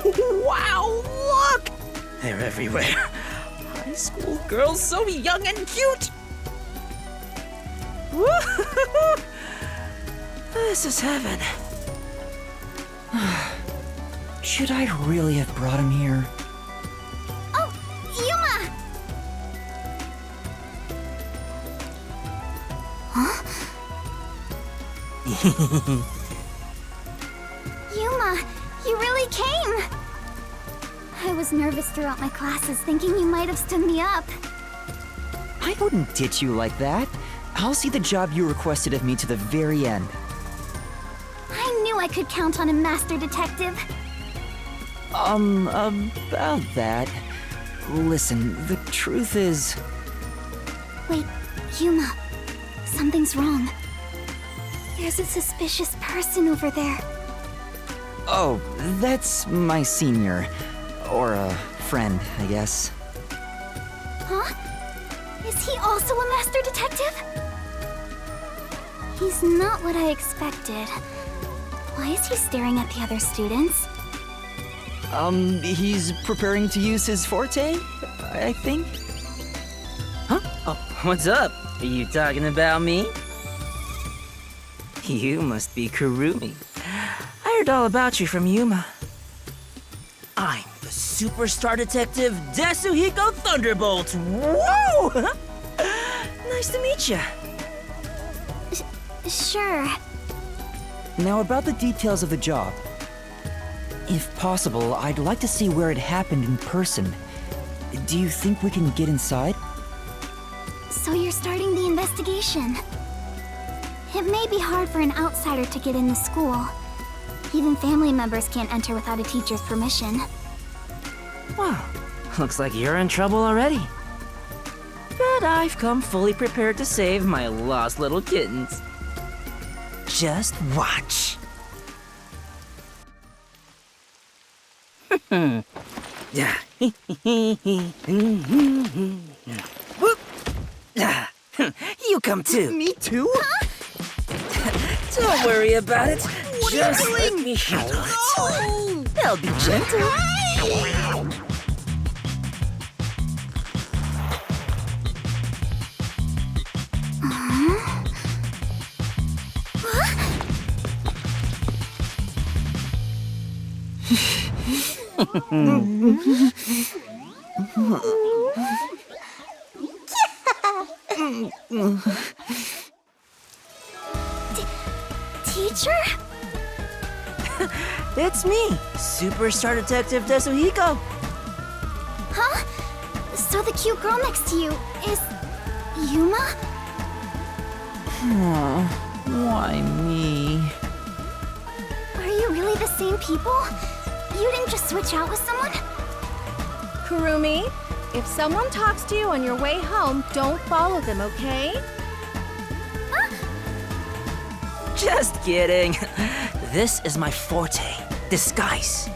Wow, look! They're everywhere. High school girls so young and cute. Woo-hoo-hoo. This is heaven. Should I really have brought him here? Oh, Yuma! Huh? Yuma, you really came! I was nervous throughout my classes, thinking you might have stood me up. I wouldn't ditch you like that. I'll see the job you requested of me to the very end. I knew I could count on a master detective. About that. Listen, the truth is... Wait, Yuma, something's wrong. There's a suspicious person over there. Oh, that's my senior. Or a friend, I guess. Huh? Is he also a master detective? He's not what I expected. Why is he staring at the other students? He's preparing to use his forte, I think? Huh? Oh, what's up? Are you talking about me? You must be Kurumi. I heard all about you from Yuma. I'm the superstar detective Desuhiko Thunderbolt. Whoa! Nice to meet you. Sure. Now about the details of the job. If possible, I'd like to see where it happened in person. Do you think we can get inside? So you're starting the investigation. It may be hard for an outsider to get in the school. Even family members can't enter without a teacher's permission. Wow, looks like you're in trouble already. But I've come fully prepared to save my lost little kittens. Just watch. Yeah. Whoop. You come too. Me too? Don't worry about it. What Just are you let doing? me handle it. Oh! I'll be gentle. Teacher? It's me, Superstar Detective Desuhiko. Huh? So the cute girl next to you is... Yuma? Why me? Are you really the same people? You didn't just switch out with someone? Kurumi, if someone talks to you on your way home, don't follow them, okay? Just kidding. This is my forte, disguise.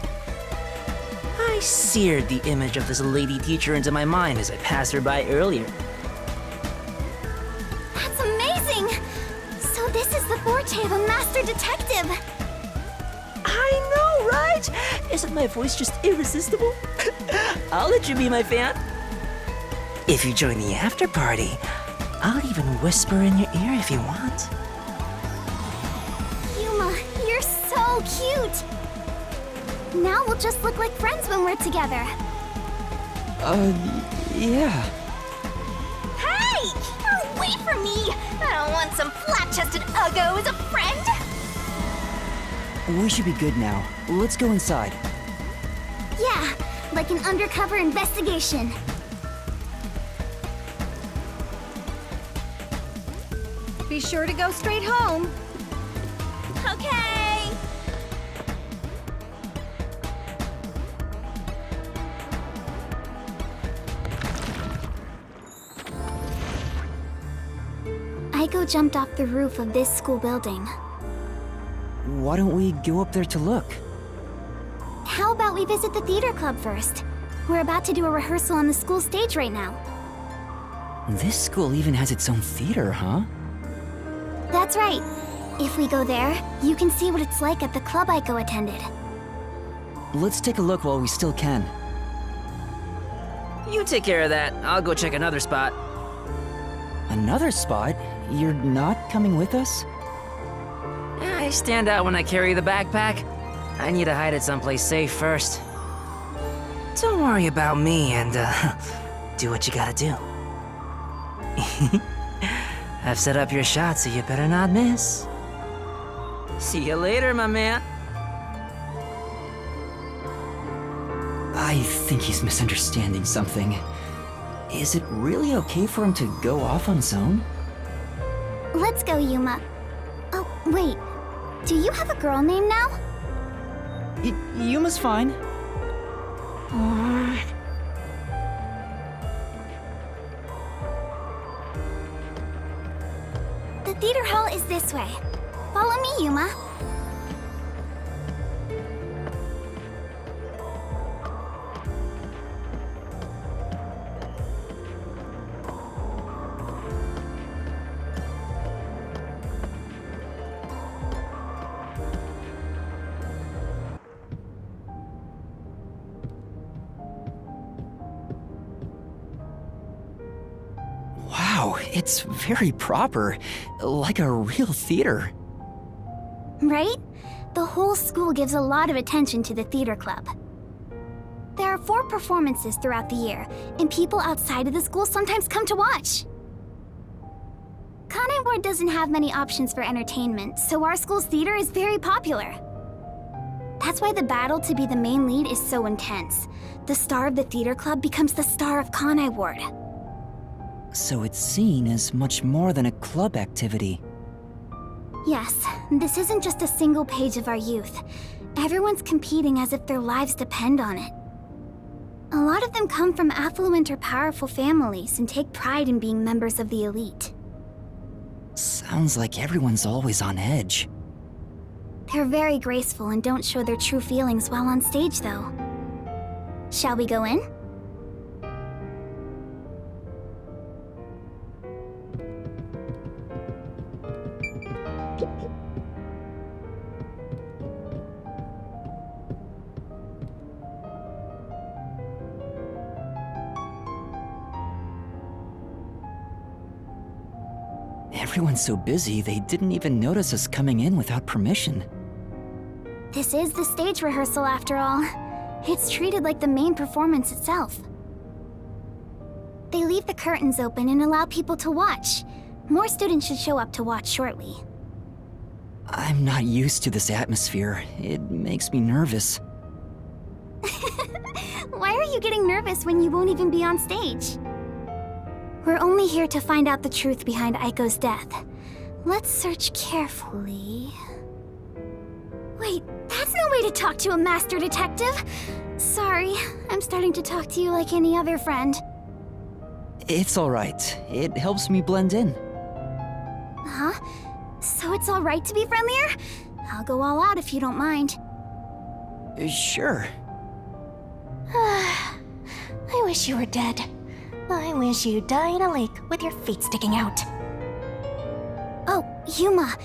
I seared the image of this lady teacher into my mind as I passed her by earlier. That's amazing! So this is the forte of a master detective. I know, right? Isn't my voice just irresistible? I'll let you be my fan. If you join the after party, I'll even whisper in your ear if you want. Yuma, you're so cute! Now we'll just look like friends when we're together. Yeah. Hey! Away from me! I don't want some flat-chested uggo as a friend! We should be good now. Let's go inside. Yeah, like an undercover investigation. Be sure to go straight home. Okay! Aiko jumped off the roof of this school building. Why don't we go up there to look? How about we visit the theater club first? We're about to do a rehearsal on the school stage right now. This school even has its own theater, huh? That's right. If we go there, you can see what it's like at the club Aiko attended. let's take a look while we still can. You take care of that. I'll go check another spot. Another spot? You're not coming with us? I stand out when I carry the backpack. I need to hide it someplace safe first. Don't worry about me and, do what you gotta do. I've set up your shot, so you better not miss. See you later, my man. I think he's misunderstanding something. Is it really okay for him to go off on his own? Let's go, Yuma. Oh, wait. Do you have a girl name now? Yuma's fine. The theater hall is this way. Follow me, Yuma. Wow, it's very proper. Like a real theater. Right? The whole school gives a lot of attention to the theater club. There are 4 performances throughout the year, and people outside of the school sometimes come to watch. Kanai Ward doesn't have many options for entertainment, so our school's theater is very popular. That's why the battle to be the main lead is so intense. The star of the theater club becomes the star of Kanai Ward. So it's seen as much more than a club activity. Yes, this isn't just a single page of our youth. Everyone's competing as if their lives depend on it. A lot of them come from affluent or powerful families and take pride in being members of the elite. Sounds like everyone's always on edge. They're very graceful and don't show their true feelings while on stage, though. Shall we go in? Everyone's so busy, they didn't even notice us coming in without permission. This is the stage rehearsal, after all. It's treated like the main performance itself. They leave the curtains open and allow people to watch. More students should show up to watch shortly. I'm not used to this atmosphere. It makes me nervous. Why are you getting nervous when you won't even be on stage? We're only here to find out the truth behind Aiko's death. Let's search carefully. Wait, that's no way to talk to a master detective! Sorry, I'm starting to talk to you like any other friend. It's alright. It helps me blend in. Huh? So it's alright to be friendlier? I'll go all out if you don't mind. Sure. I wish you were dead. I wish you'd die in a lake with your feet sticking out. Oh, Yuma.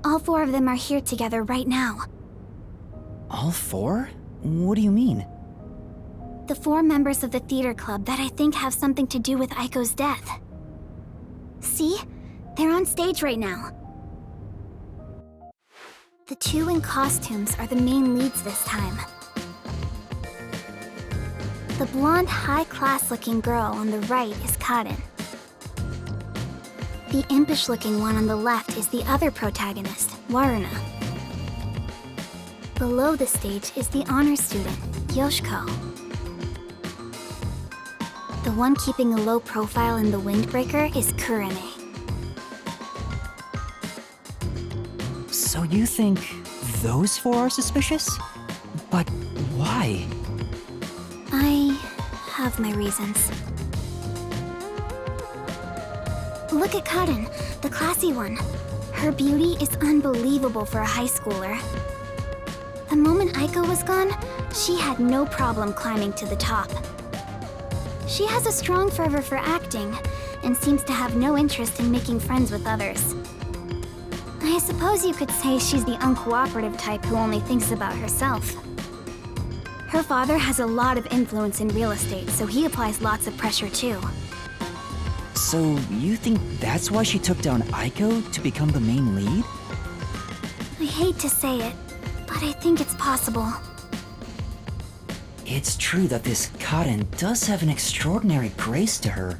All 4 of them are here together right now. All 4? What do you mean? The 4 members of the theater club that I think have something to do with Aiko's death. See? They're on stage right now. The 2 in costumes are the main leads this time. The blonde, high-class-looking girl on the right is Karin. The impish-looking one on the left is the other protagonist, Waruna. Below the stage is the honor student, Yoshiko. The one keeping a low profile in the windbreaker is Kurene. So you think those 4 are suspicious? But why? I have my reasons. Look at Karin, the classy one. Her beauty is unbelievable for a high schooler. The moment Aiko was gone, she had no problem climbing to the top. She has a strong fervor for acting, and seems to have no interest in making friends with others. I suppose you could say she's the uncooperative type who only thinks about herself. Her father has a lot of influence in real estate, so he applies lots of pressure too. So you think that's why she took down Aiko to become the main lead? I hate to say it, but I think it's possible. It's true that this Karen does have an extraordinary grace to her.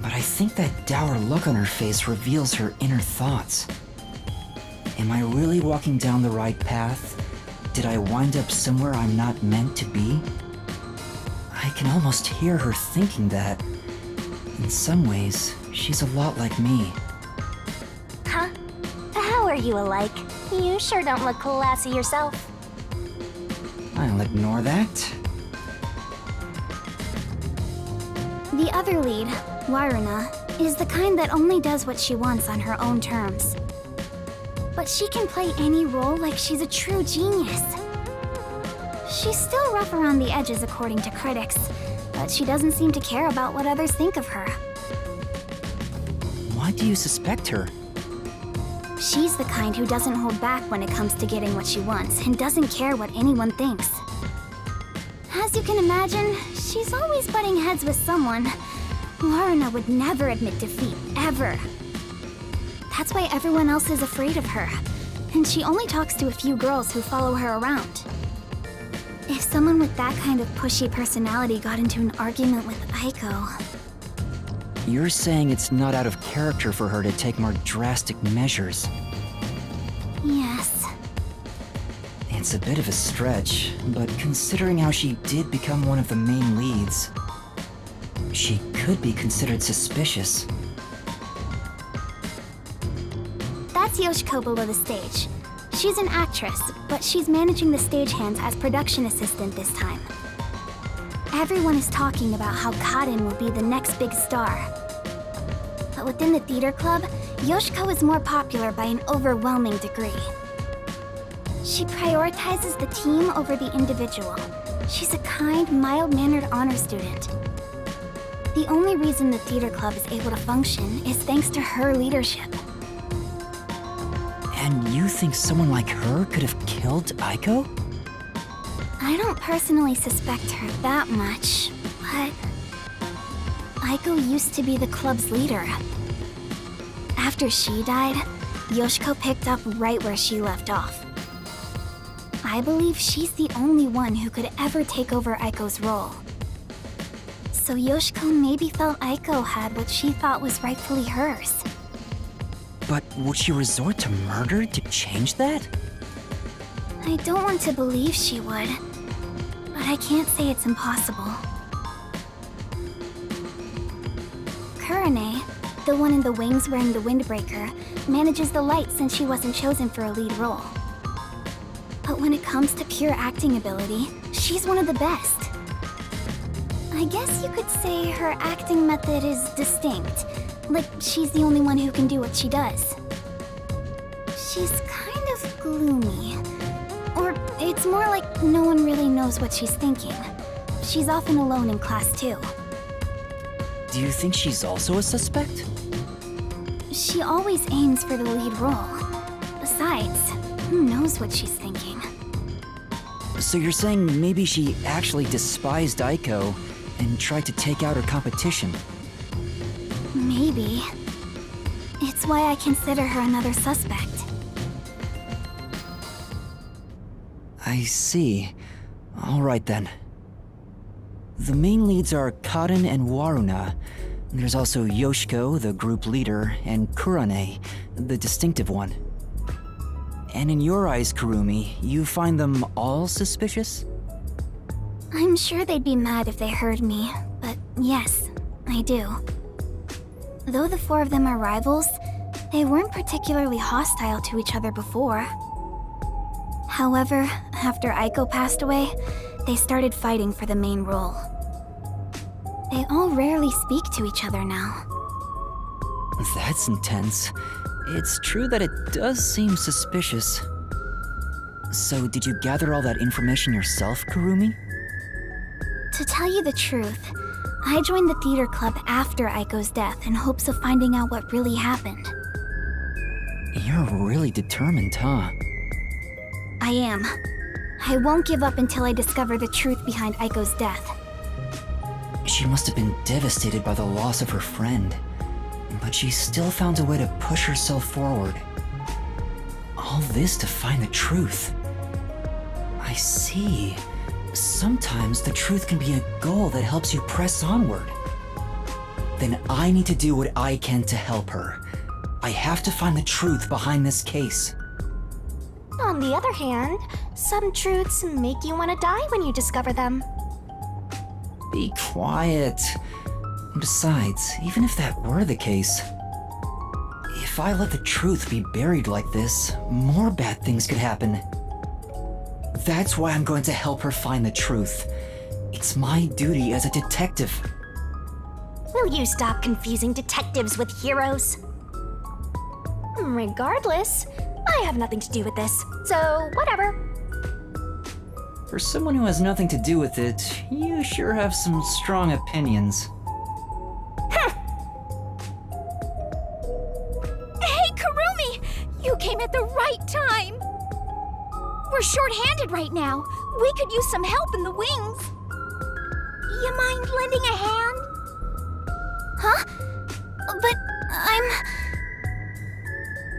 But I think that dour look on her face reveals her inner thoughts. Am I really walking down the right path? Did I wind up somewhere I'm not meant to be? I can almost hear her thinking that. In some ways, she's a lot like me. Huh? How are you alike? You sure don't look classy yourself. I'll ignore that. The other lead, Waruna, is the kind that only does what she wants on her own terms. But she can play any role like she's a true genius. She's still rough around the edges according to critics, but she doesn't seem to care about what others think of her. Why do you suspect her? She's the kind who doesn't hold back when it comes to getting what she wants and doesn't care what anyone thinks. As you can imagine, she's always butting heads with someone. Waruna would never admit defeat, ever. That's why everyone else is afraid of her, and she only talks to a few girls who follow her around. If someone with that kind of pushy personality got into an argument with Aiko... You're saying it's not out of character for her to take more drastic measures. Yes. It's a bit of a stretch, but considering how she did become one of the main leads, she could be considered suspicious. That's Yoshiko below the stage. She's an actress, but she's managing the stagehands as production assistant this time. Everyone is talking about how Karen will be the next big star. But within the theater club, Yoshiko is more popular by an overwhelming degree. She prioritizes the team over the individual. She's a kind, mild-mannered honor student. The only reason the theater club is able to function is thanks to her leadership. And you think someone like her could have killed Aiko? I don't personally suspect her that much, but... Aiko used to be the club's leader. After she died, Yoshiko picked up right where she left off. I believe she's the only one who could ever take over Aiko's role. So Yoshiko maybe felt Aiko had what she thought was rightfully hers. But would she resort to murder to change that? I don't want to believe she would, but I can't say it's impossible. Kurane, the one in the wings wearing the windbreaker, manages the light since she wasn't chosen for a lead role. But when it comes to pure acting ability, she's one of the best. I guess you could say her acting method is distinct, like she's the only one who can do what she does. She's kind of gloomy. Or it's more like no one really knows what she's thinking. She's often alone in class too. Do you think she's also a suspect? She always aims for the lead role. Besides, who knows what she's thinking? So you're saying maybe she actually despised Aiko and tried to take out her competition? Maybe. It's why I consider her another suspect. I see. All right then. The main leads are Karen and Waruna. There's also Yoshiko, the group leader, and Kurane, the distinctive one. And in your eyes, Kurumi, you find them all suspicious? I'm sure they'd be mad if they heard me, but yes, I do. Though the four of them are rivals, they weren't particularly hostile to each other before. However, after Aiko passed away, they started fighting for the main role. They all rarely speak to each other now. That's intense. It's true that it does seem suspicious. So did you gather all that information yourself, Kurumi? To tell you the truth, I joined the theater club after Aiko's death in hopes of finding out what really happened. You're really determined, huh? I am. I won't give up until I discover the truth behind Aiko's death. She must have been devastated by the loss of her friend, but she still found a way to push herself forward. All this to find the truth. I see. Sometimes the truth can be a goal that helps you press onward. Then I need to do what I can to help her. I have to find the truth behind this case. On the other hand, some truths make you want to die when you discover them. Be quiet. Besides, even if that were the case, if I let the truth be buried like this, more bad things could happen. That's why I'm going to help her find the truth. It's my duty as a detective. Will you stop confusing detectives with heroes? Regardless, I have nothing to do with this, so whatever. For someone who has nothing to do with it, you sure have some strong opinions. Hey, Kurumi! You came at the right time! We're short-handed right now. We could use some help in the wings. You mind lending a hand? Huh? But I'm...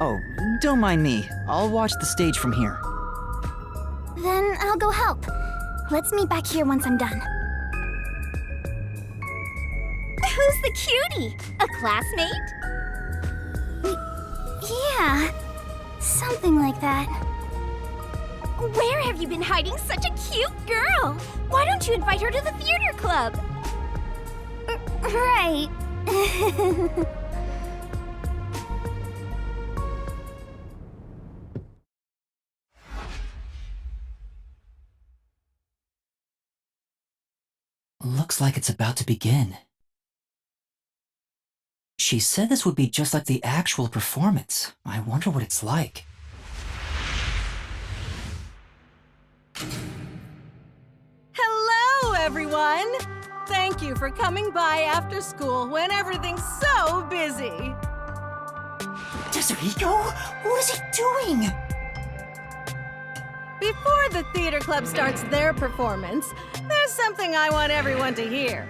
Oh, don't mind me. I'll watch the stage from here. Then I'll go help. Let's meet back here once I'm done. Who's the cutie? A classmate? Yeah, something like that. Where have you been hiding such a cute girl? Why don't you invite her to the theater club? Right. Looks like it's about to begin. She said this would be just like the actual performance. I wonder what it's like. Hello, everyone! Thank you for coming by after school when everything's so busy. Desiriko? What is he doing? Before the theater club starts their performance, there's something I want everyone to hear.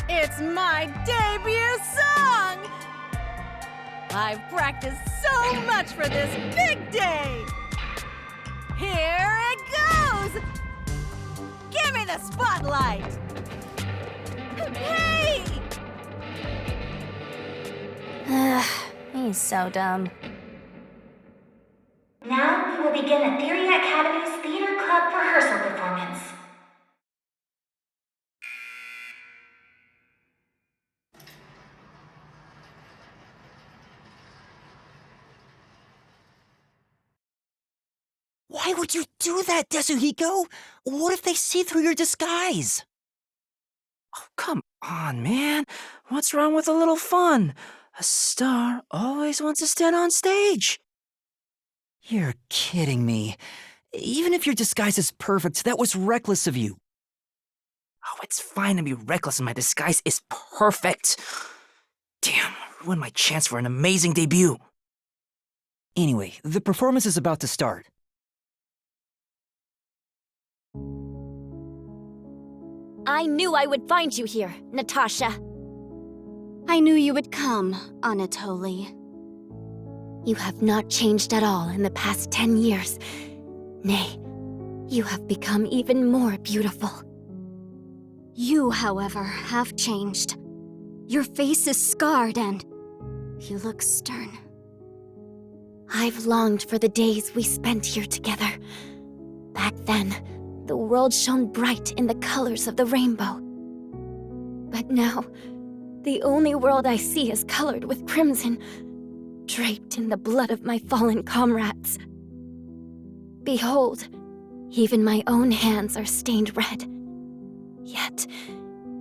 It's my debut song! I've practiced so much for this big day! Here it goes! Give me the spotlight! Hey! He's so dumb. Now we will begin the Theory Academy's Theater Club rehearsal performance. Why would you do that, Desuhiko? What if they see through your disguise? Oh, come on, man. What's wrong with a little fun? A star always wants to stand on stage. You're kidding me. Even if your disguise is perfect, that was reckless of you. Oh, it's fine to be reckless and my disguise is perfect. Damn, ruined my chance for an amazing debut. Anyway, the performance is about to start. I knew I would find you here, Natasha. I knew you would come, Anatoly. You have not changed at all in the past 10 years. Nay, you have become even more beautiful. You, however, have changed. Your face is scarred and you look stern. I've longed for the days we spent here together. Back then, the world shone bright in the colors of the rainbow. But now, the only world I see is colored with crimson, draped in the blood of my fallen comrades. Behold, even my own hands are stained red. Yet,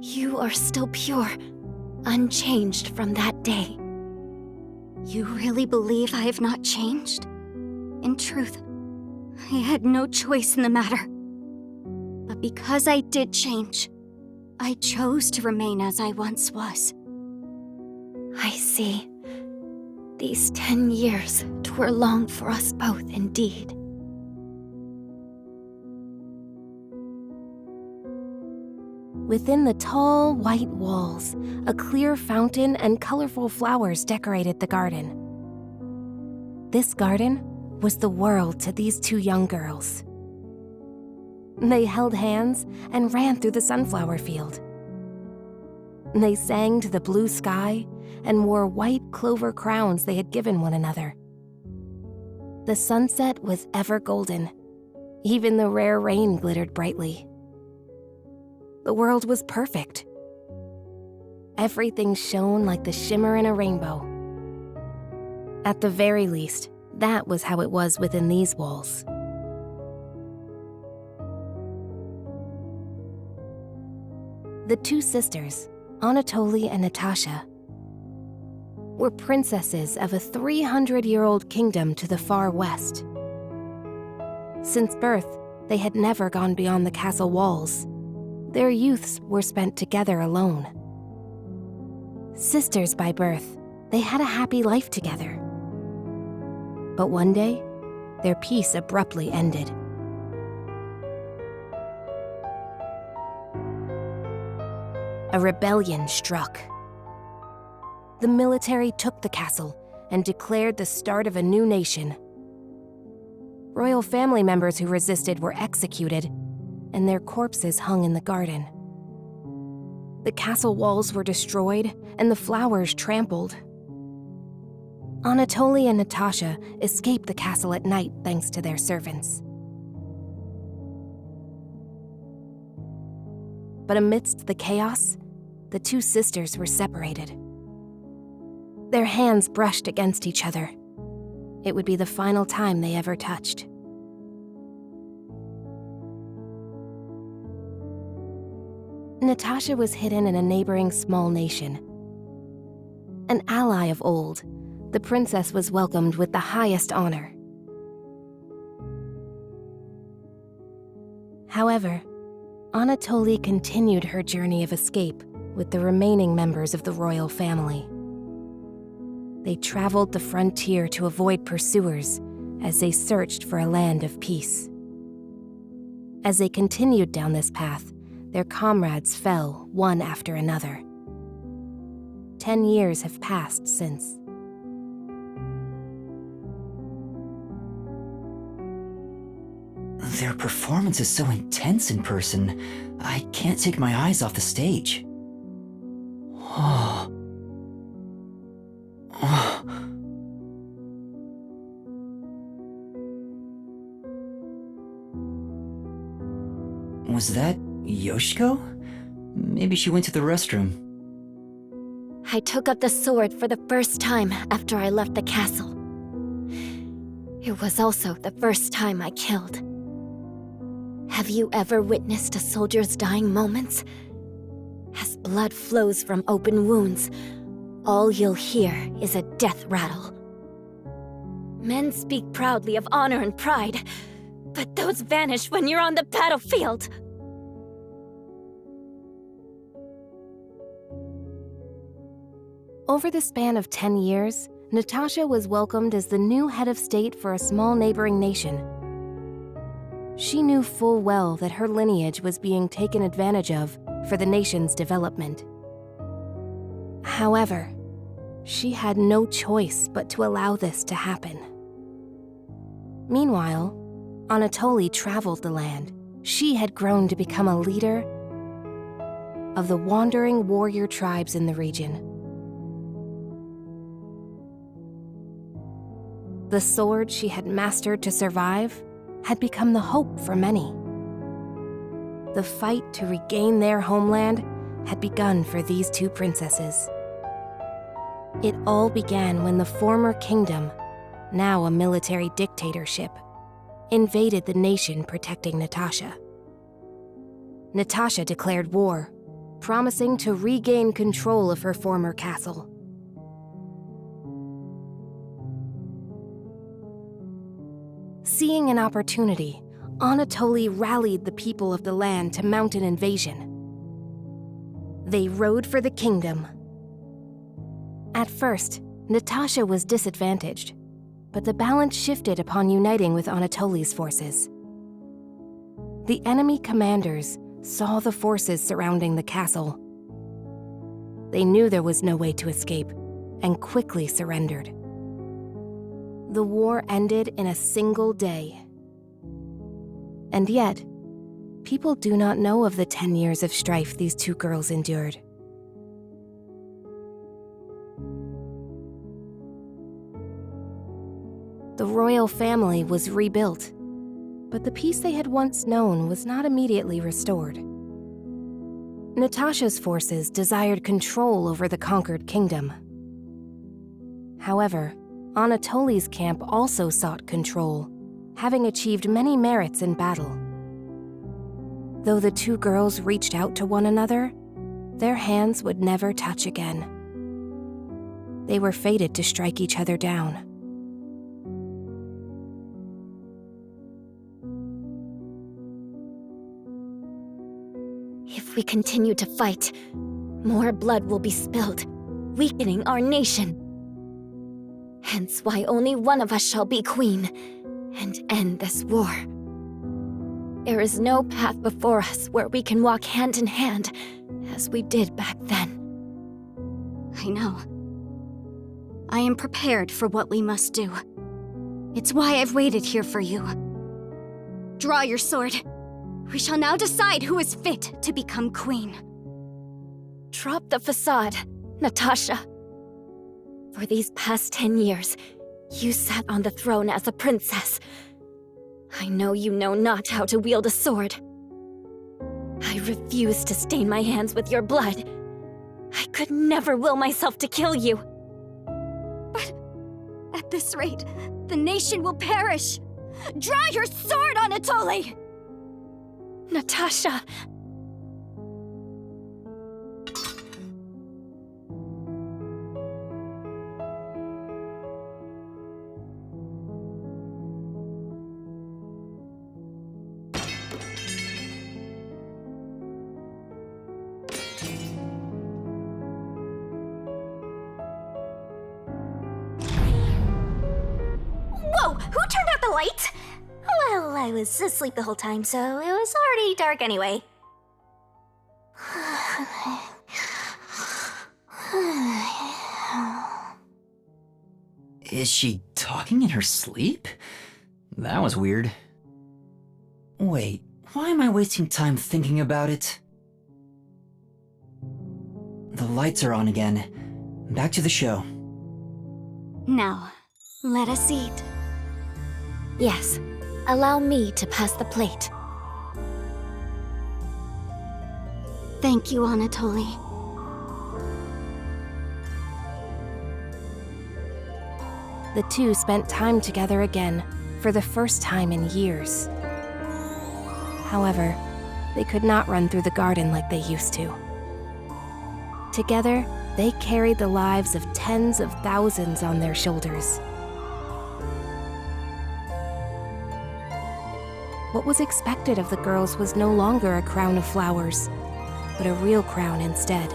you are still pure, unchanged from that day. You really believe I have not changed? In truth, I had no choice in the matter. But because I did change, I chose to remain as I once was. I see. These 10 years were long for us both indeed. Within the tall, white walls, a clear fountain and colorful flowers decorated the garden. This garden was the world to these two young girls. They held hands and ran through the sunflower field. They sang to the blue sky and wore white clover crowns they had given one another. The sunset was ever golden. Even the rare rain glittered brightly. The world was perfect. Everything shone like the shimmer in a rainbow. At the very least, that was how it was within these walls. The two sisters, Anatoly and Natasha, were princesses of a 300-year-old kingdom to the far west. Since birth, they had never gone beyond the castle walls. Their youths were spent together alone. Sisters by birth, they had a happy life together. But one day, their peace abruptly ended. A rebellion struck. The military took the castle and declared the start of a new nation. Royal family members who resisted were executed, and their corpses hung in the garden. The castle walls were destroyed and the flowers trampled. Anatoly and Natasha escaped the castle at night thanks to their servants. But amidst the chaos, the two sisters were separated. Their hands brushed against each other. It would be the final time they ever touched. Natasha was hidden in a neighboring small nation. An ally of old, the princess was welcomed with the highest honor. However, Anatoly continued her journey of escape with the remaining members of the royal family. They traveled the frontier to avoid pursuers as they searched for a land of peace. As they continued down this path, their comrades fell one after another. 10 years have passed since. Their performance is so intense in person, I can't take my eyes off the stage. Oh. Oh. Was that Yoshiko? Maybe she went to the restroom. I took up the sword for the first time after I left the castle. It was also the first time I killed. Have you ever witnessed a soldier's dying moments? As blood flows from open wounds, all you'll hear is a death rattle. Men speak proudly of honor and pride, but those vanish when you're on the battlefield. Over the span of 10 years, Natasha was welcomed as the new head of state for a small neighboring nation. She knew full well that her lineage was being taken advantage of for the nation's development. However, she had no choice but to allow this to happen. Meanwhile, Anatoly traveled the land. She had grown to become a leader of the wandering warrior tribes in the region. The sword she had mastered to survive had become the hope for many. The fight to regain their homeland had begun for these two princesses. It all began when the former kingdom, now a military dictatorship, invaded the nation protecting Natasha. Natasha declared war, promising to regain control of her former castle. Seeing an opportunity, Anatoly rallied the people of the land to mount an invasion. They rode for the kingdom. At first, Natasha was disadvantaged, but the balance shifted upon uniting with Anatoly's forces. The enemy commanders saw the forces surrounding the castle. They knew there was no way to escape and quickly surrendered. The war ended in a single day. And yet, people do not know of the 10 years of strife these two girls endured. The royal family was rebuilt, but the peace they had once known was not immediately restored. Natasha's forces desired control over the conquered kingdom. However, Anatoly's camp also sought control, having achieved many merits in battle. Though the two girls reached out to one another, their hands would never touch again. They were fated to strike each other down. If we continue to fight, more blood will be spilled, weakening our nation. Hence why only one of us shall be queen and end this war. There is no path before us where we can walk hand in hand as we did back then. I know. I am prepared for what we must do. It's why I've waited here for you. Draw your sword. We shall now decide who is fit to become queen. Drop the facade, Natasha. For these past 10 years, you sat on the throne as a princess. I know you know not how to wield a sword. I refuse to stain my hands with your blood. I could never will myself to kill you. But at this rate, the nation will perish. Draw your sword, Anatoly! Natasha! Whoa! Who turned out the lights? Well, I was asleep the whole time, so it was already dark anyway. Is she talking in her sleep? That was weird. Wait, why am I wasting time thinking about it? The lights are on again. Back to the show. Now, let us eat. Yes, allow me to pass the plate. Thank you, Anatoly. The two spent time together again, for the first time in years. However, they could not run through the garden like they used to. Together, they carried the lives of tens of thousands on their shoulders. What was expected of the girls was no longer a crown of flowers, but a real crown instead.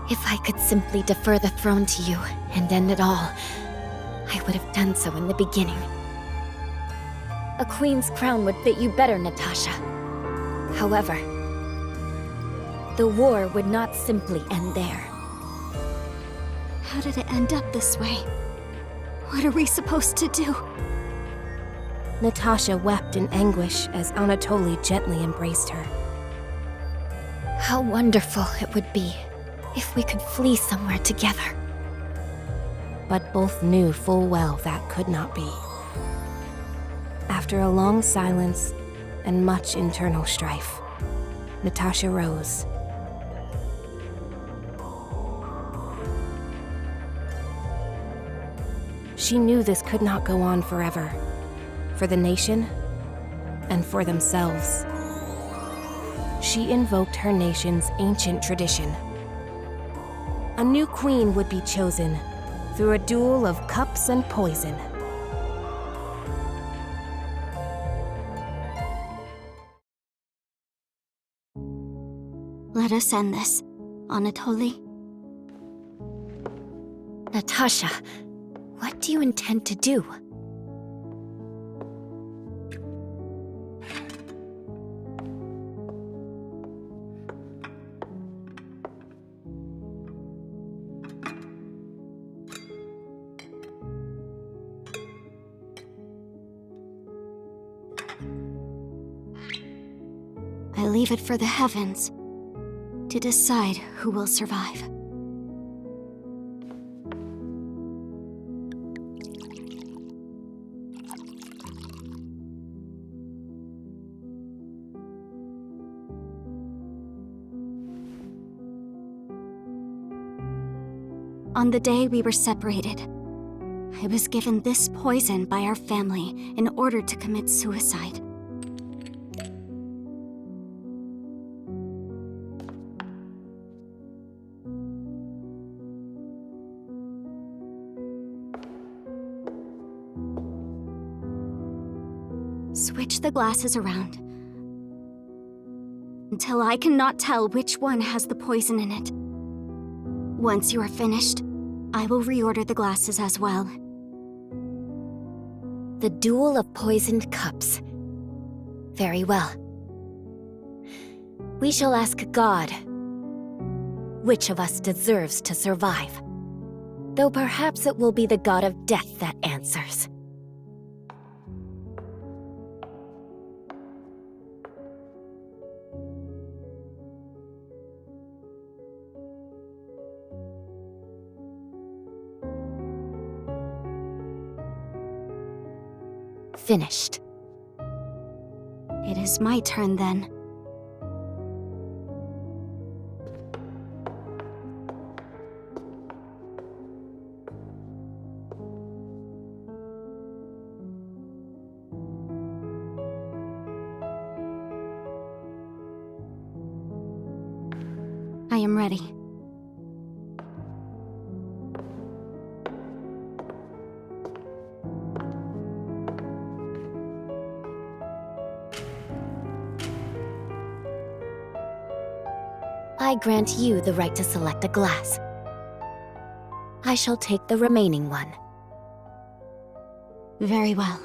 If I could simply defer the throne to you and end it all, I would have done so in the beginning. A queen's crown would fit you better, Natasha. However, the war would not simply end there. How did it end up this way? What are we supposed to do? Natasha wept in anguish as Anatoly gently embraced her. How wonderful it would be if we could flee somewhere together. But both knew full well that could not be. After a long silence and much internal strife, Natasha rose. She knew this could not go on forever, for the nation and for themselves. She invoked her nation's ancient tradition. A new queen would be chosen through a duel of cups and poison. Let us end this, Anatoly. Natasha, what do you intend to do? I leave it for the heavens to decide who will survive. On the day we were separated, I was given this poison by our family in order to commit suicide. Switch the glasses around until I cannot tell which one has the poison in it. Once you are finished, I will reorder the glasses as well. The duel of poisoned cups. Very well. We shall ask God which of us deserves to survive. Though perhaps it will be the god of death that answers. Finished. It is my turn then. I am ready. I grant you the right to select a glass. I shall take the remaining one. Very well.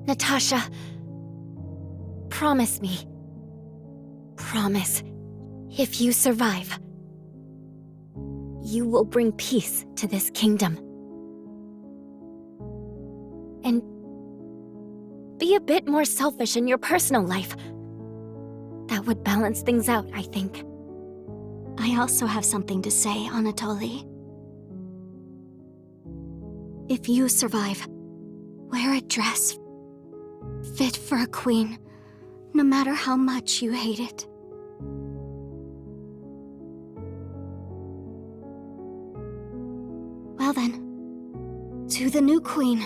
Natasha, promise me. Promise, if you survive, you will bring peace to this kingdom. And be a bit more selfish in your personal life. That would balance things out, I think. I also have something to say, Anatoly. If you survive, wear a dress fit for a queen, no matter how much you hate it. Well then, to the new queen.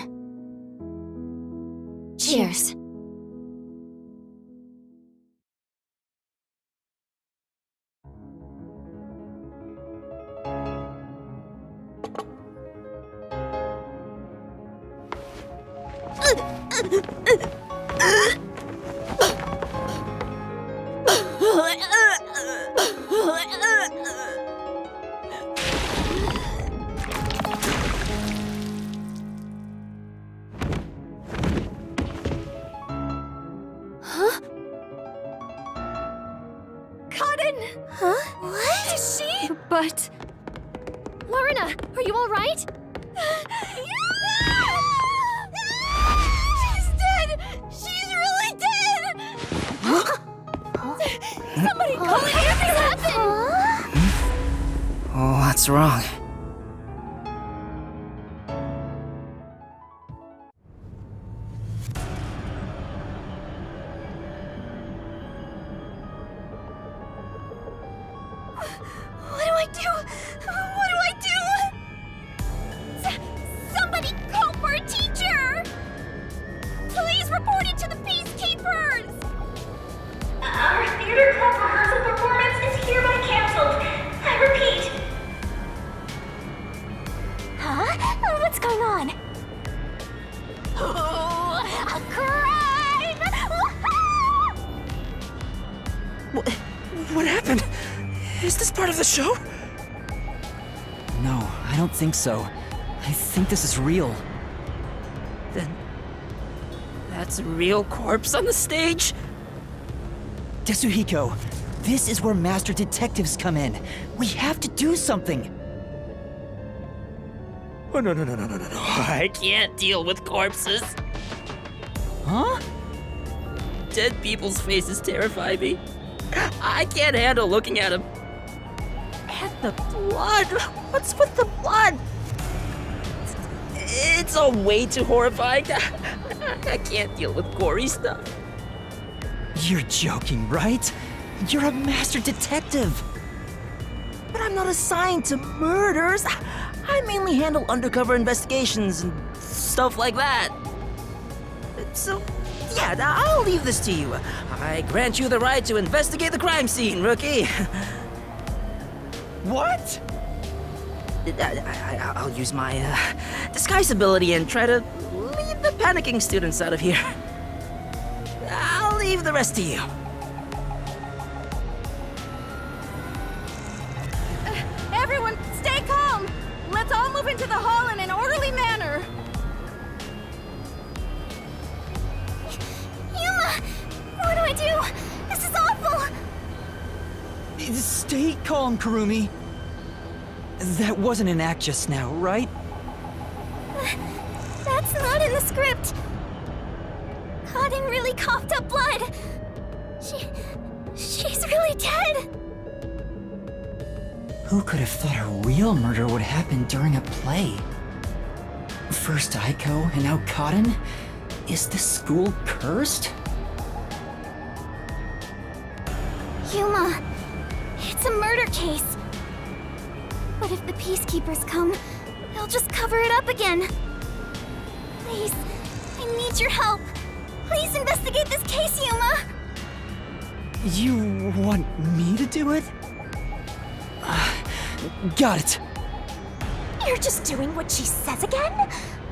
Cheers. But... Lorna, are you alright? She's dead! She's really dead! Somebody call me! What happened? What's wrong? Somebody call for a teacher! Please report it to the peacekeepers! Our theater club this part of the show? No, I don't think so. I think this is real. Then... that's a real corpse on the stage? Tetsuhiko, this is where master detectives come in. We have to do something. Oh, no. I can't deal with corpses. Huh? Dead people's faces terrify me. I can't handle looking at them. And the blood. What's with the blood? It's all way too horrifying. I can't deal with gory stuff. You're joking, right? You're a master detective. But I'm not assigned to murders. I mainly handle undercover investigations and stuff like that. So, yeah, I'll leave this to you. I grant you the right to investigate the crime scene, rookie. What? I'll use my disguise ability and try to lead the panicking students out of here. I'll leave the rest to you. Everyone, stay calm! Let's all move into the hall in an orderly manner. Yuma! What do I do? This is awful! Stay calm, Kurumi. That wasn't an act just now, right? That's not in the script. Cotton really coughed up blood. She's really dead. Who could have thought a real murder would happen during a play? First Aiko and now Cotton? Is the school cursed? Yuma, it's a murder case. But if the peacekeepers come, they'll just cover it up again. Please, I need your help. Please investigate this case, Yuma. You want me to do it? Got it. You're just doing what she says again?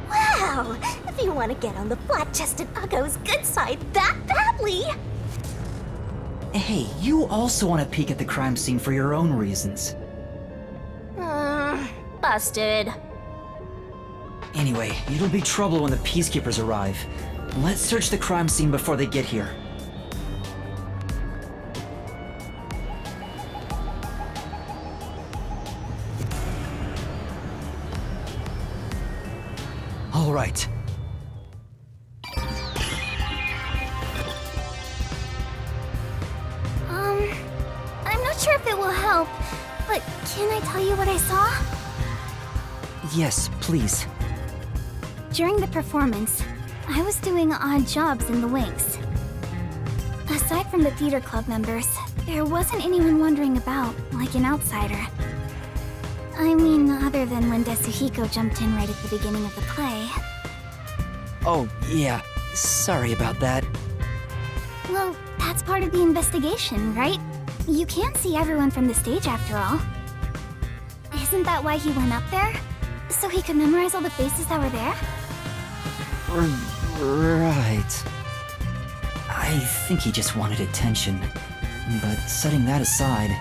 Wow, if you want to get on the flat-chested Uggo's good side that badly. Hey, you also want to peek at the crime scene for your own reasons. Busted. Anyway, it'll be trouble when the peacekeepers arrive. Let's search the crime scene before they get here. All right. I'm not sure if it will help, but can I tell you what I saw? Yes, please. During the performance, I was doing odd jobs in the wings. Aside from the theater club members, there wasn't anyone wandering about like an outsider. I mean, other than when Tetsuhiko jumped in right at the beginning of the play. Oh, yeah. Sorry about that. Well, that's part of the investigation, right? You can't see everyone from the stage after all. Isn't that why he went up there? So he could memorize all the faces that were there? Right. I think he just wanted attention. But setting that aside,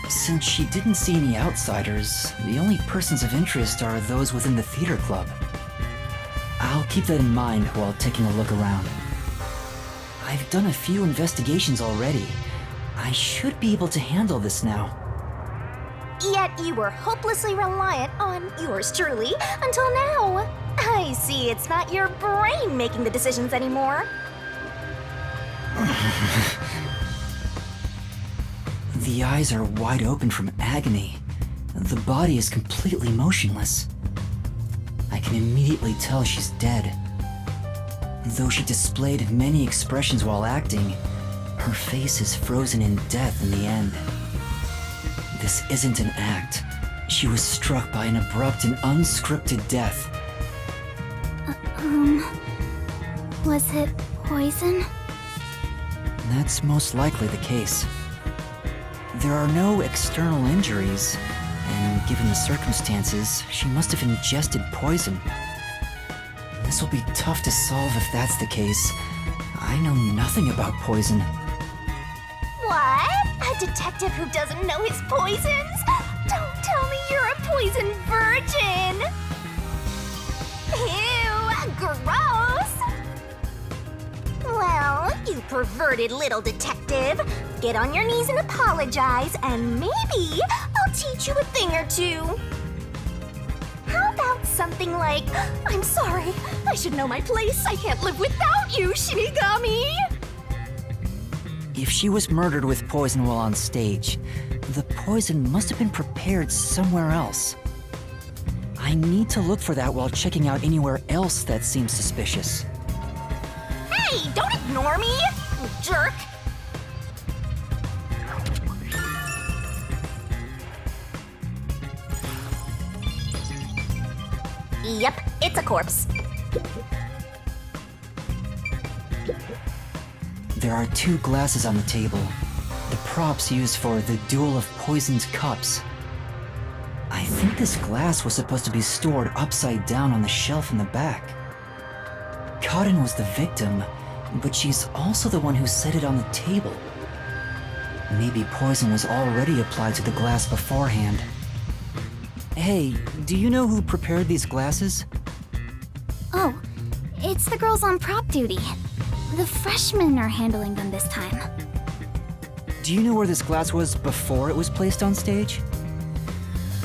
since she didn't see any outsiders, the only persons of interest are those within the theater club. I'll keep that in mind while taking a look around. I've done a few investigations already. I should be able to handle this now. Yet you were hopelessly reliant on yours truly until now. I see it's not your brain making the decisions anymore. The eyes are wide open from agony. The body is completely motionless. I can immediately tell she's dead. Though she displayed many expressions while acting, her face is frozen in death in the end. This isn't an act. She was struck by an abrupt and unscripted death. Was it poison? That's most likely the case. There are no external injuries, and given the circumstances, she must have ingested poison. This will be tough to solve if that's the case. I know nothing about poison. What? A detective who doesn't know his poisons? Don't tell me you're a poison virgin! Ew, gross! Well, you perverted little detective. Get on your knees and apologize, and maybe I'll teach you a thing or two. How about something like, I'm sorry, I should know my place. I can't live without you, Shinigami! If she was murdered with poison while on stage, the poison must have been prepared somewhere else. I need to look for that while checking out anywhere else that seems suspicious. Hey, don't ignore me, you jerk! Yep, it's a corpse. There are 2 glasses on the table, the props used for the duel of poisoned cups. I think this glass was supposed to be stored upside down on the shelf in the back. Cotton was the victim, but she's also the one who set it on the table. Maybe poison was already applied to the glass beforehand. Hey, do you know who prepared these glasses? Oh, it's the girls on prop duty. The freshmen are handling them this time. Do you know where this glass was before it was placed on stage?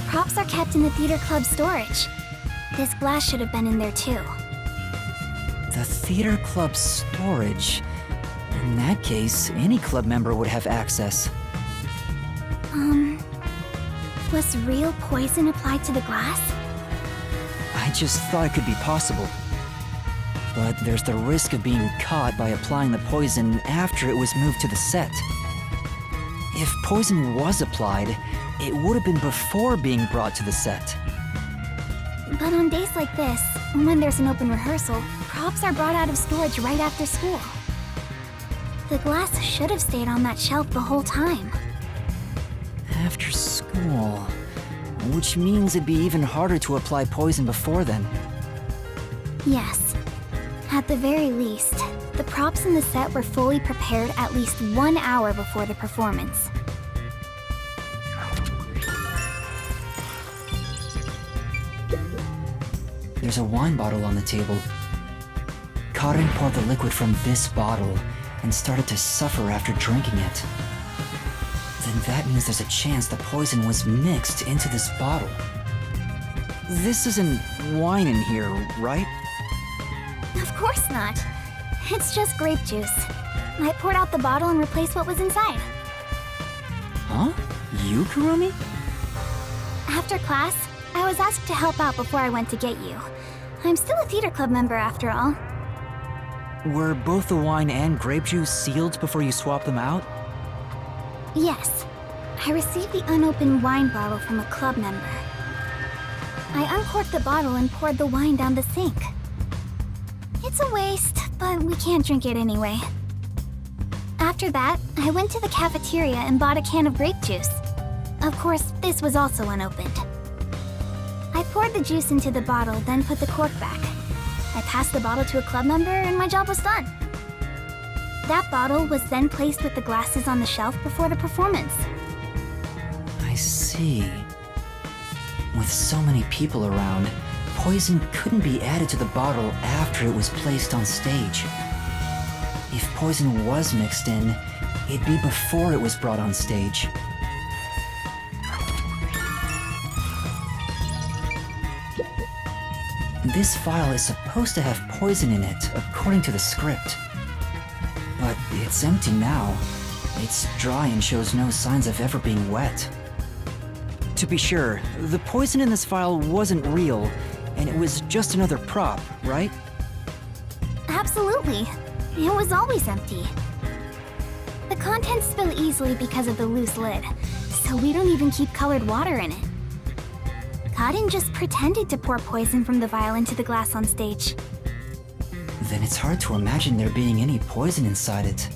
Props are kept in the theater club storage. This glass should have been in there too. The theater club storage? In that case, any club member would have access. Was real poison applied to the glass? I just thought it could be possible. But there's the risk of being caught by applying the poison after it was moved to the set. If poison was applied, it would have been before being brought to the set. But on days like this, when there's an open rehearsal, props are brought out of storage right after school. The glass should have stayed on that shelf the whole time. After school, which means it'd be even harder to apply poison before then. Yes. At the very least, the props in the set were fully prepared at least 1 hour before the performance. There's a wine bottle on the table. Karin poured the liquid from this bottle and started to suffer after drinking it. Then that means there's a chance the poison was mixed into this bottle. This isn't wine in here, right? Of course not. It's just grape juice. I poured out the bottle and replaced what was inside. Huh? You, Kurumi? After class, I was asked to help out before I went to get you. I'm still a theater club member after all. Were both the wine and grape juice sealed before you swapped them out? Yes. I received the unopened wine bottle from a club member. I uncorked the bottle and poured the wine down the sink. It's a waste, but we can't drink it anyway. After that, I went to the cafeteria and bought a can of grape juice. Of course, this was also unopened. I poured the juice into the bottle, then put the cork back. I passed the bottle to a club member and my job was done. That bottle was then placed with the glasses on the shelf before the performance. I see. With so many people around, poison couldn't be added to the bottle after it was placed on stage. If poison was mixed in, it'd be before it was brought on stage. This file is supposed to have poison in it, according to the script. But it's empty now. It's dry and shows no signs of ever being wet. To be sure, the poison in this file wasn't real, and it was just another prop, right? Absolutely. It was always empty. The contents spill easily because of the loose lid, so we don't even keep colored water in it. Cotton just pretended to pour poison from the vial into the glass on stage. Then it's hard to imagine there being any poison inside it.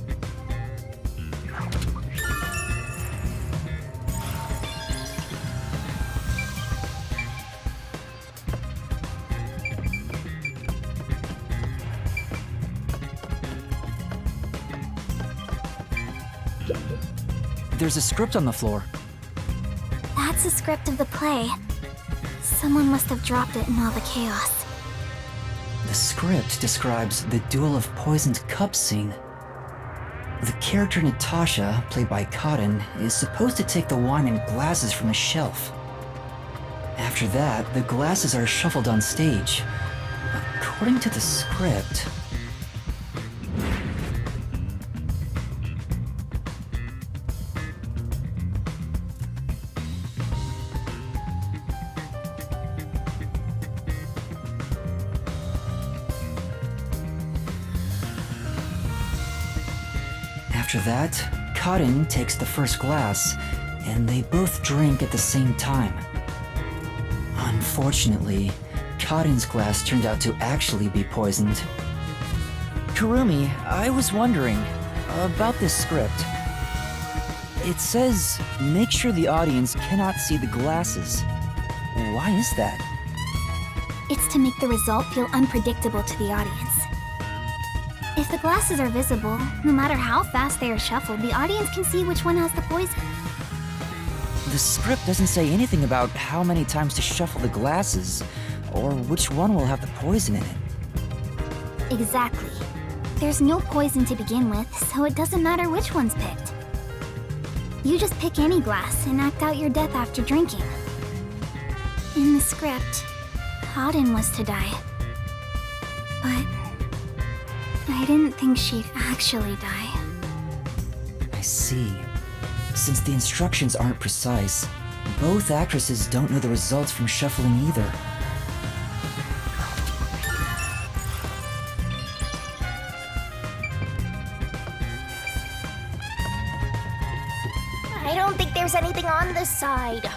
There's a script on the floor. That's a script of the play. Someone must have dropped it in all the chaos. The script describes the Duel of Poisoned Cups scene. The character Natasha, played by Cotton, is supposed to take the wine and glasses from the shelf. After that, the glasses are shuffled on stage. According to the script... After that, Cotton takes the first glass, and they both drink at the same time. Unfortunately, Cotton's glass turned out to actually be poisoned. Kurumi, I was wondering about this script. It says, make sure the audience cannot see the glasses. Why is that? It's to make the result feel unpredictable to the audience. If the glasses are visible, no matter how fast they are shuffled, the audience can see which one has the poison. The script doesn't say anything about how many times to shuffle the glasses, or which one will have the poison in it. Exactly. There's no poison to begin with, so it doesn't matter which one's picked. You just pick any glass and act out your death after drinking. In the script, Cotton was to die. But I didn't think she'd actually die. I see. Since the instructions aren't precise, both actresses don't know the results from shuffling either. I don't think there's anything on this side.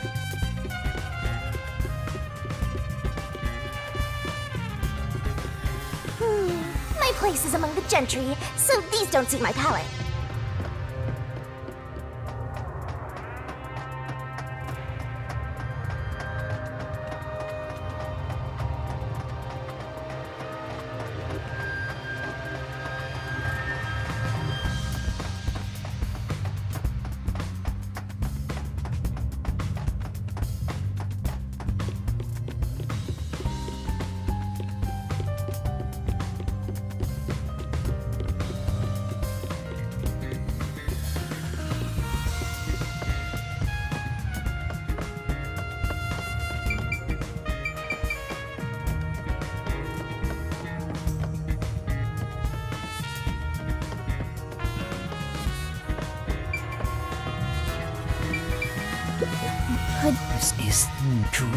My place is among the gentry, so these don't suit my palate. This is true.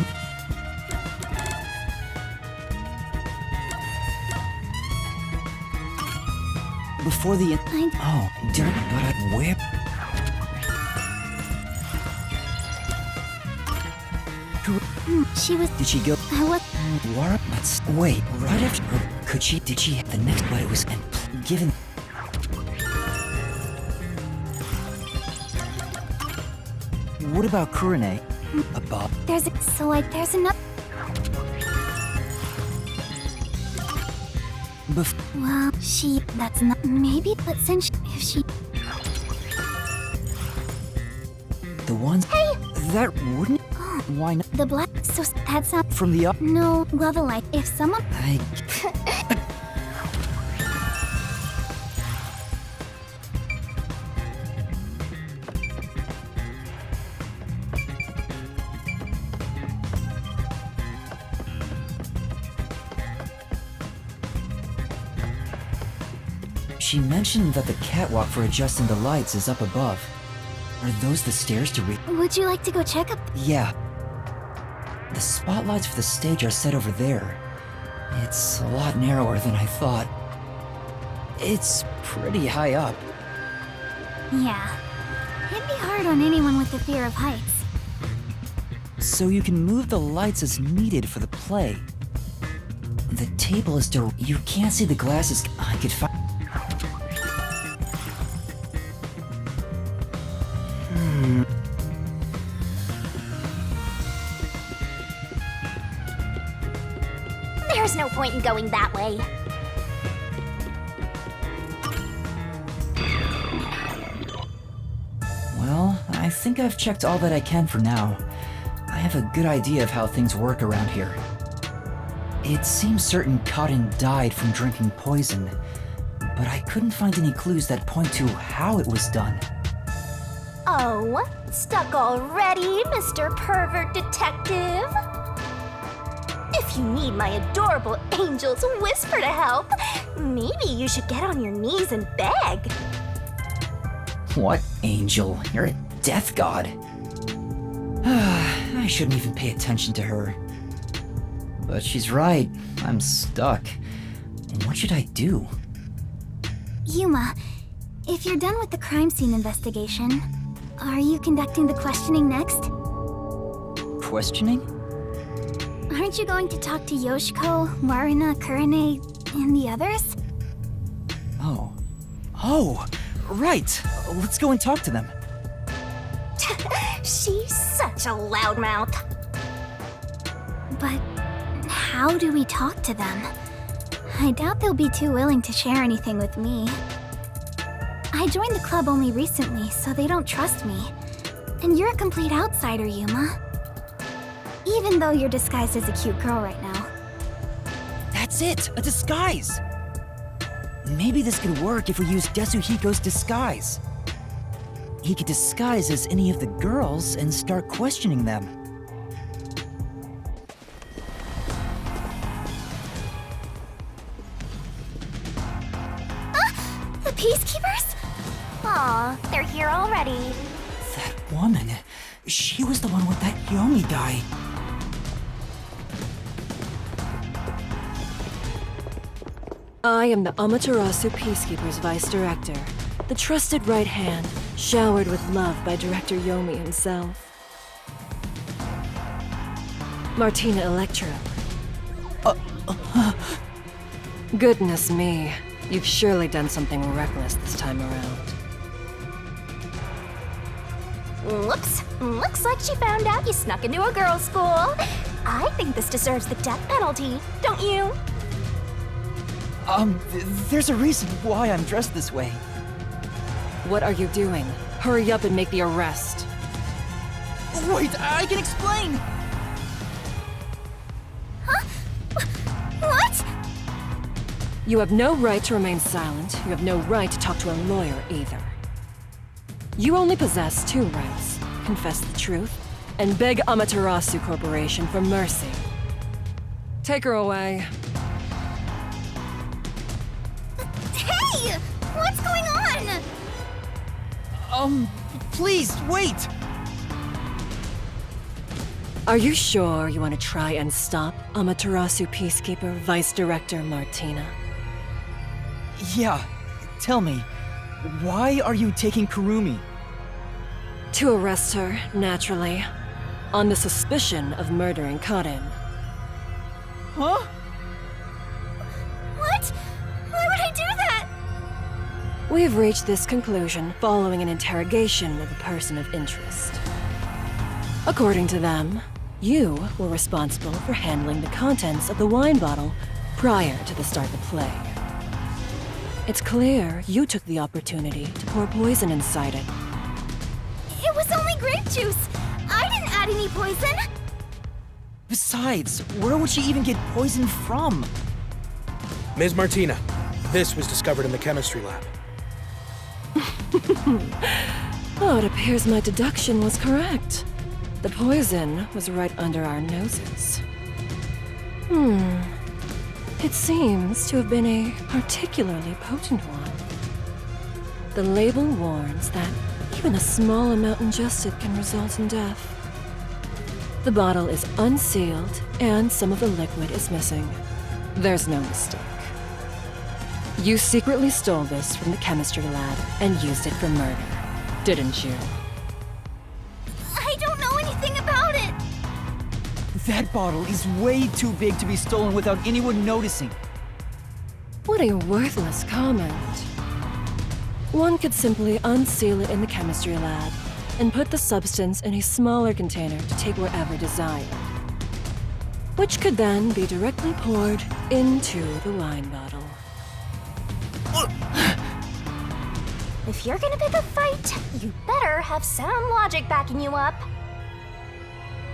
Before the... Oh, darn it, but where... She was... Did she go... What? What? Let's... Wait, right after... Could she... Did she... The next... But it was... Given... What about Kurine? Above? There's enough... Well, that's not... Maybe, but since if she... The ones... Hey! That wouldn't... Why not? The black... So that's not... From the up... No, well, the light... If someone... She mentioned that the catwalk for adjusting the lights is up above. Are those the stairs to reach? Would you like to go check up? Yeah. The spotlights for the stage are set over there. It's a lot narrower than I thought. It's pretty high up. Yeah. It'd be hard on anyone with the fear of heights. So you can move the lights as needed for the play. The table is you can't see the glasses. I could find... There's no point in going that way. Well, think I've checked all that I can for now. I have a good idea of how things work around here. It seems certain Cotton died from drinking poison, but I couldn't find any clues that point to how it was done. Oh, stuck already, Mr. Pervert Detective? If you need my adorable angel's whisper to help, maybe you should get on your knees and beg. What angel? You're a death god. I shouldn't even pay attention to her. But she's right, I'm stuck. And what should I do? Yuma, if you're done with the crime scene investigation, are you conducting the questioning next? Questioning? Aren't you going to talk to Yoshiko, Marina, Kurane, and the others? Oh, right! Let's go and talk to them. She's such a loudmouth. But how do we talk to them? I doubt they'll be too willing to share anything with me. I joined the club only recently, so they don't trust me. And you're a complete outsider, Yuma. Even though you're disguised as a cute girl right now. That's it! A disguise! Maybe this could work if we use Desuhiko's disguise. He could disguise as any of the girls and start questioning them. The Peacekeepers? Aw, they're here already. That woman, she was the one with that Yomi guy. I am the Amaterasu Peacekeepers Vice Director, the trusted right hand, showered with love by Director Yomi himself. Martina Electro. Goodness me, you've surely done something reckless this time around. Whoops, looks like she found out you snuck into a girls' school. I think this deserves the death penalty, don't you? There's a reason why I'm dressed this way. What are you doing? Hurry up and make the arrest. Wait, I can explain! Huh? What? You have no right to remain silent. You have no right to talk to a lawyer either. You only possess two rights: confess the truth and beg Amaterasu Corporation for mercy. Take her away. Hey! What's going on? Please, wait! Are you sure you want to try and stop Amaterasu Peacekeeper Vice Director Martina? Yeah, tell me, why are you taking Kurumi? To arrest her, naturally, on the suspicion of murdering Karin. Huh? What? Why would I do that? We've reached this conclusion following an interrogation of a person of interest. According to them, you were responsible for handling the contents of the wine bottle prior to the start of the play. It's clear you took the opportunity to pour poison inside it. It was only grape juice. I didn't add any poison. Besides, where would she even get poison from? Ms. Martina, this was discovered in the chemistry lab. Oh, it appears my deduction was correct. The poison was right under our noses. It seems to have been a particularly potent one. The label warns that even a small amount ingested can result in death. The bottle is unsealed, and some of the liquid is missing. There's no mistake. You secretly stole this from the chemistry lab and used it for murder, didn't you? I don't know anything about it. That bottle is way too big to be stolen without anyone noticing. What a worthless comment. One could simply unseal it in the chemistry lab and put the substance in a smaller container to take wherever desired, which could then be directly poured into the wine bottle. If you're gonna pick a fight, you better have sound logic backing you up.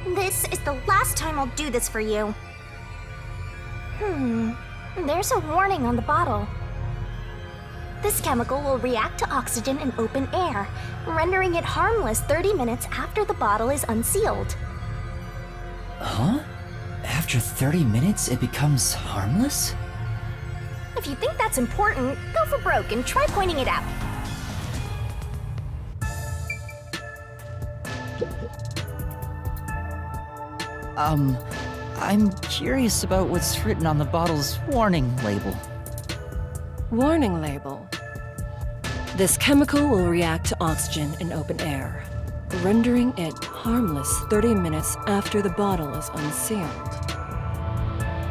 This is the last time I'll do this for you. There's a warning on the bottle. This chemical will react to oxygen in open air, rendering it harmless 30 minutes after the bottle is unsealed. Huh? After 30 minutes, it becomes harmless? If you think that's important, go for broke and try pointing it out. I'm curious about what's written on the bottle's warning label. Warning label. This chemical will react to oxygen in open air, rendering it harmless 30 minutes after the bottle is unsealed.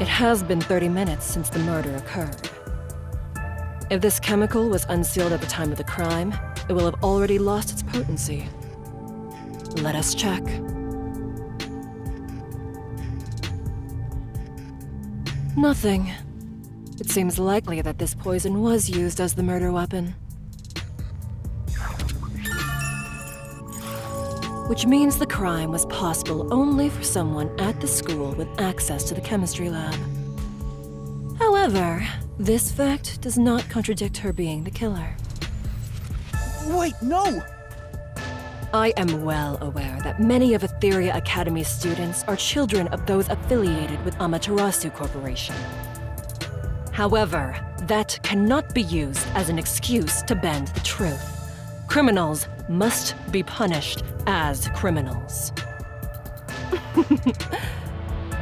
It has been 30 minutes since the murder occurred. If this chemical was unsealed at the time of the crime, it will have already lost its potency. Let us check. Nothing. It seems likely that this poison was used as the murder weapon. Which means the crime was possible only for someone at the school with access to the chemistry lab. However, this fact does not contradict her being the killer. Wait, no! I am well aware that many of Etheria Academy's students are children of those affiliated with Amaterasu Corporation. However, that cannot be used as an excuse to bend the truth. Criminals must be punished as criminals.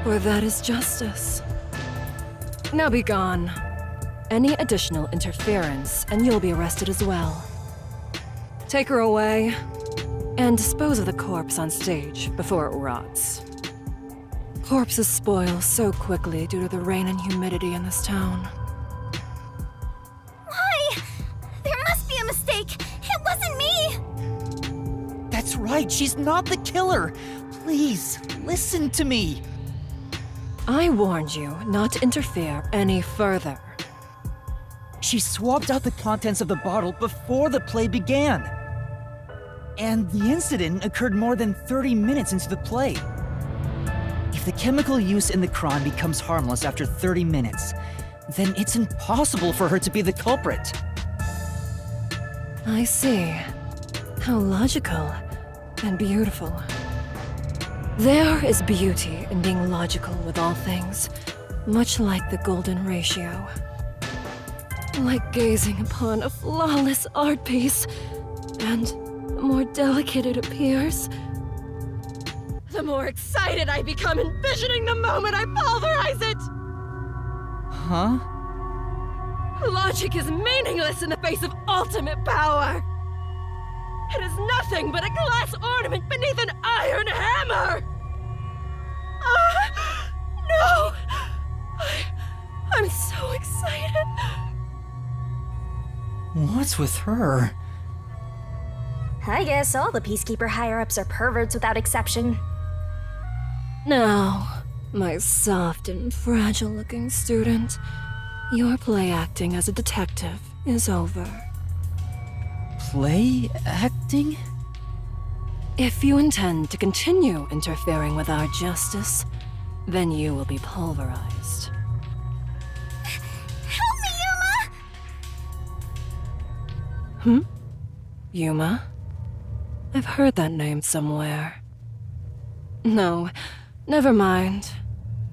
For that is justice. Now be gone. Any additional interference, and you'll be arrested as well. Take her away, and dispose of the corpse on stage before it rots. Corpses spoil so quickly due to the rain and humidity in this town. Why? There must be a mistake. It wasn't me. That's right, she's not the killer! Please, listen to me! I warned you not to interfere any further. She swapped out the contents of the bottle before the play began. And the incident occurred more than 30 minutes into the play. If the chemical use in the crime becomes harmless after 30 minutes, then it's impossible for her to be the culprit. I see. How logical and beautiful. There is beauty in being logical with all things, much like the golden ratio. Like gazing upon a flawless art piece, and the more delicate it appears, the more excited I become envisioning the moment I pulverize it! Huh? Logic is meaningless in the face of ultimate power! It is nothing but a glass ornament beneath an iron hammer! No! I'm so excited! What's with her? I guess all the Peacekeeper higher-ups are perverts without exception. Now, my soft and fragile-looking student, your play acting as a detective is over. Play acting? If you intend to continue interfering with our justice, then you will be pulverized. Help me, Yuma! Yuma? I've heard that name somewhere. No, never mind.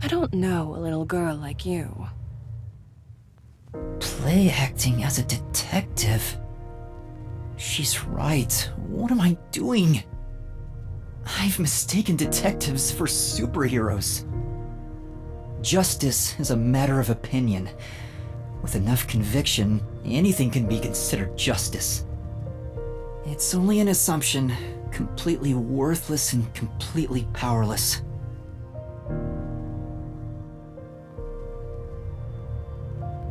I don't know a little girl like you. Play acting as a detective? She's right. What am I doing? I've mistaken detectives for superheroes. Justice is a matter of opinion. With enough conviction, anything can be considered justice. It's only an assumption, completely worthless and completely powerless.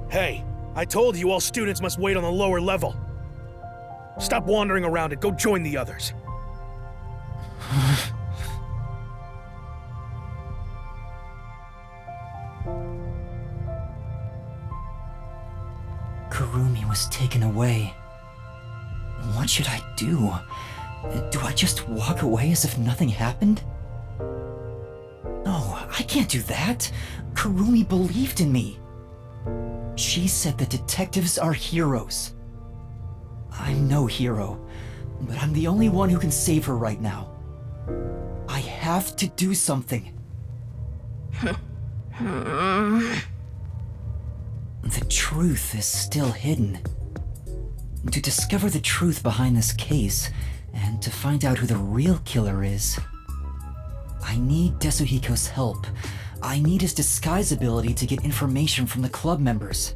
Hey, I told you all students must wait on the lower level. Stop wandering around and go join the others. Kurumi was taken away. What should I do? Do I just walk away as if nothing happened? No, I can't do that. Kurumi believed in me. She said that detectives are heroes. I'm no hero, but I'm the only one who can save her right now. I have to do something. The truth is still hidden. To discover the truth behind this case, and to find out who the real killer is, I need Desuhiko's help. I need his disguise ability to get information from the club members.